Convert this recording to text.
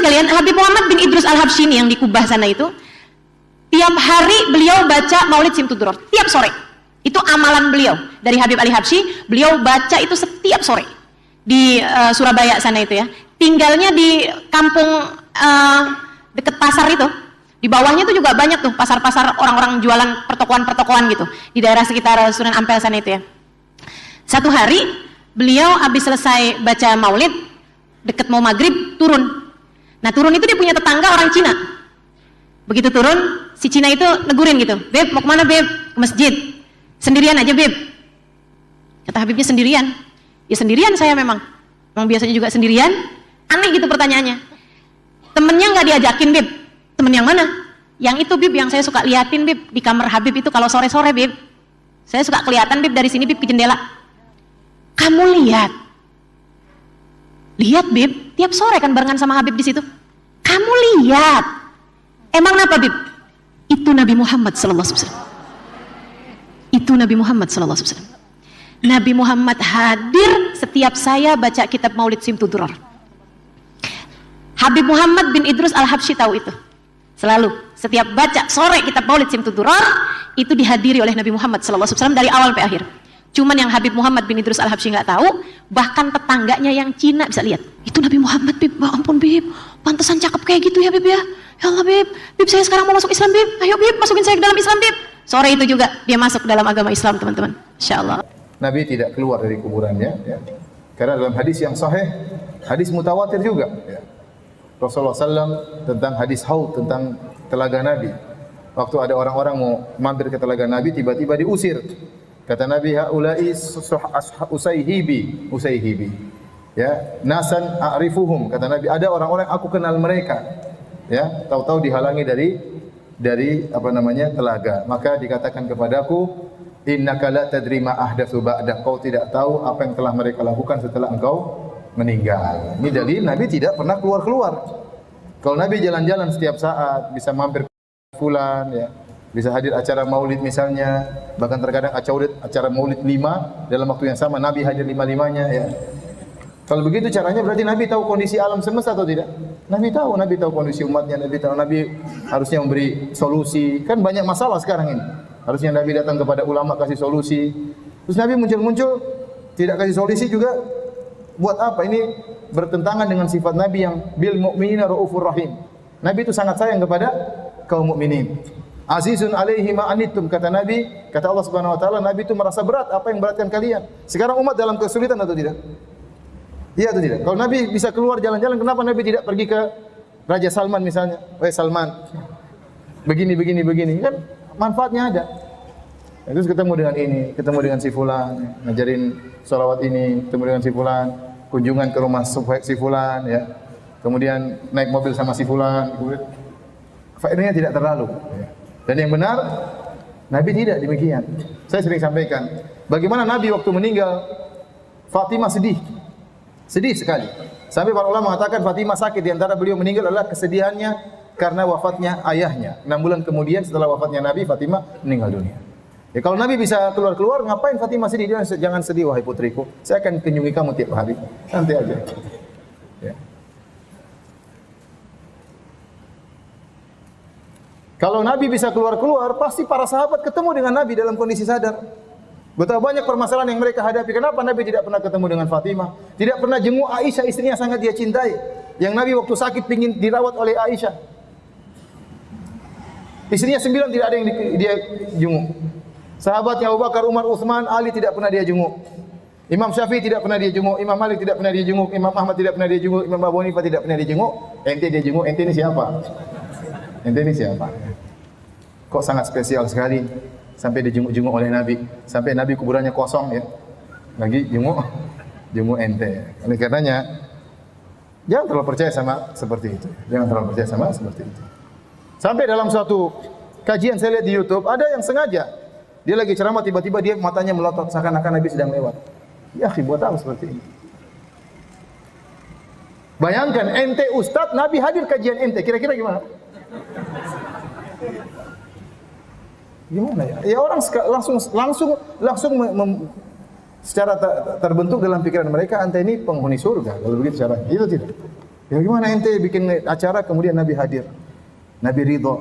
sekalian, Habib Muhammad bin Idrus Al-Habsyi yang di Kubah sana itu, tiap hari beliau baca Maulid Simtud-Duror, tiap sore. Itu amalan beliau. Dari Habib Ali Habsyi, beliau baca itu setiap sore. Di Surabaya sana itu ya. Tinggalnya di kampung deket pasar itu. Di bawahnya itu juga banyak tuh pasar-pasar orang-orang jualan pertokoan-pertokoan gitu. Di daerah sekitar Sunan Ampel sana itu ya. Satu hari, beliau habis selesai baca Maulid, deket mau maghrib, turun. Nah turun itu dia punya tetangga orang Cina. Begitu turun, si Cina itu negurin gitu. Beb, mau kemana Beb? Ke masjid. Sendirian aja Beb. Kata Habibnya sendirian. Ya sendirian saya memang biasanya juga sendirian. Aneh gitu pertanyaannya. Temennya nggak diajakin Beb. Temen yang mana? Yang itu Beb, yang saya suka liatin Beb. Di kamar Habib itu kalau sore-sore Beb. Saya suka kelihatan Beb dari sini Beb ke jendela. Kamu lihat? Lihat Beb, tiap sore kan barengan sama Habib di situ. Kamu lihat? Emang apa Beb? Itu Nabi Muhammad sallallahu alaihi wasallam. Itu Nabi Muhammad sallallahu alaihi wasallam. Nabi Muhammad hadir setiap saya baca kitab Maulid Simtud-Duror. Habib Muhammad bin Idrus Al-Habsyi tahu itu. Selalu setiap baca sore kitab Maulid Simtud-Duror itu dihadiri oleh Nabi Muhammad sallallahu alaihi wasallam dari awal sampai akhir. Cuman yang Habib Muhammad bin Idrus Al-Habsyi nggak tahu, bahkan tetangganya yang Cina bisa lihat. Itu Nabi Muhammad Bib, ya ampun Bib, pantesan cakep kayak gitu ya Bib ya. Ya Allah Bib, Bib saya sekarang mau masuk Islam Bib. Ayo Bib, masukin saya ke dalam Islam Bib. Sore itu juga dia masuk dalam agama Islam teman-teman. Insya Allah. Nabi tidak keluar dari kuburannya, ya. Karena dalam hadis yang sahih, hadis mutawatir juga. Ya. Rasulullah SAW tentang hadis haud, tentang telaga Nabi. Waktu ada orang-orang mau mampir ke telaga Nabi, tiba-tiba diusir. Kata Nabi, haula'i usayhibi. Ya, nasan a'rifuhum. Kata Nabi, ada orang-orang aku kenal mereka. Ya, tahu-tahu dihalangi dari telaga. Maka dikatakan kepadaku, innaka la tadri ma ahdatsu ba'da. Kau tidak tahu apa yang telah mereka lakukan setelah engkau meninggal. Ini dalil Nabi tidak pernah keluar-keluar. Kalau Nabi jalan-jalan setiap saat, bisa mampir ke fulan, ya, bisa hadir acara maulid misalnya, bahkan terkadang acara maulid 5 dalam waktu yang sama Nabi hadir 5-5-nya, ya. Kalau begitu caranya berarti Nabi tahu kondisi alam semesta atau tidak? Nabi tahu kondisi umatnya, Nabi harusnya memberi solusi. Kan banyak masalah sekarang ini. Harusnya Nabi datang kepada ulama kasih solusi. Terus Nabi muncul tidak kasih solusi juga. Buat apa? Ini bertentangan dengan sifat Nabi yang bil mu'minina raufur rahim. Nabi itu sangat sayang kepada kaum mukminin. Azizun alaihi ma anittum, kata Nabi, kata Allah Subhanahu wa taala, Nabi itu merasa berat apa yang beratkan kalian. Sekarang umat dalam kesulitan atau tidak? Iya atau tidak? Kalau Nabi bisa keluar jalan-jalan, kenapa Nabi tidak pergi ke Raja Salman misalnya? Wahai Salman, begini. Kan manfaatnya ada. Terus ketemu dengan ini, ketemu dengan si fulan, ngajarin sholawat ini, ketemu dengan si fulan, kunjungan ke rumah si fulan, ya. Kemudian naik mobil sama si fulan, faedahnya tidak terlalu. Dan yang benar, Nabi tidak demikian. Saya sering sampaikan, bagaimana Nabi waktu meninggal, Fatimah sedih sekali. Sampai para ulama mengatakan Fatimah sakit, di antara beliau meninggal adalah kesedihannya karena wafatnya ayahnya. 6 bulan kemudian setelah wafatnya Nabi, Fatimah meninggal dunia. Ya kalau Nabi bisa keluar, ngapain Fatimah sedih? Jangan sedih wahai putriku, saya akan kunjungi kamu tiap hari. Santai aja. Ya. Kalau Nabi bisa keluar, pasti para sahabat ketemu dengan Nabi dalam kondisi sadar. Betapa banyak permasalahan yang mereka hadapi. Kenapa Nabi tidak pernah ketemu dengan Fatimah? Tidak pernah jenguk Aisyah, istrinya sangat dia cintai. Yang Nabi waktu sakit ingin dirawat oleh Aisyah. Istrinya 9 tidak ada yang dia jenguk. Sahabatnya Abu Bakar, Umar, Utsman, Ali tidak pernah dia jenguk. Imam Syafi'i tidak pernah dia jenguk, Imam Malik tidak pernah dia jenguk, Imam Ahmad tidak pernah dia jenguk, Imam Abu Hanifah tidak pernah dia jenguk. Ente dia jenguk, ente ini siapa? Kok sangat spesial sekali sampai dijenguk-jenguk oleh Nabi, sampai Nabi kuburannya kosong, ya. Lagi jenguk ente. Oleh karenanya jangan terlalu percaya sama seperti itu. Sampai dalam suatu kajian saya lihat di YouTube, ada yang sengaja dia lagi ceramah, tiba-tiba dia matanya melotot seakan-akan Nabi sedang lewat. Ya, buat apa seperti ini? Bayangkan ente ustaz, Nabi hadir kajian ente, kira-kira gimana? Gimana ya? Ya orang langsung secara terbentuk dalam pikiran mereka, ente ini penghuni surga. Kalau begitu caranya, itu tidak. Ya gimana ente bikin acara kemudian Nabi hadir? Nabi ridho.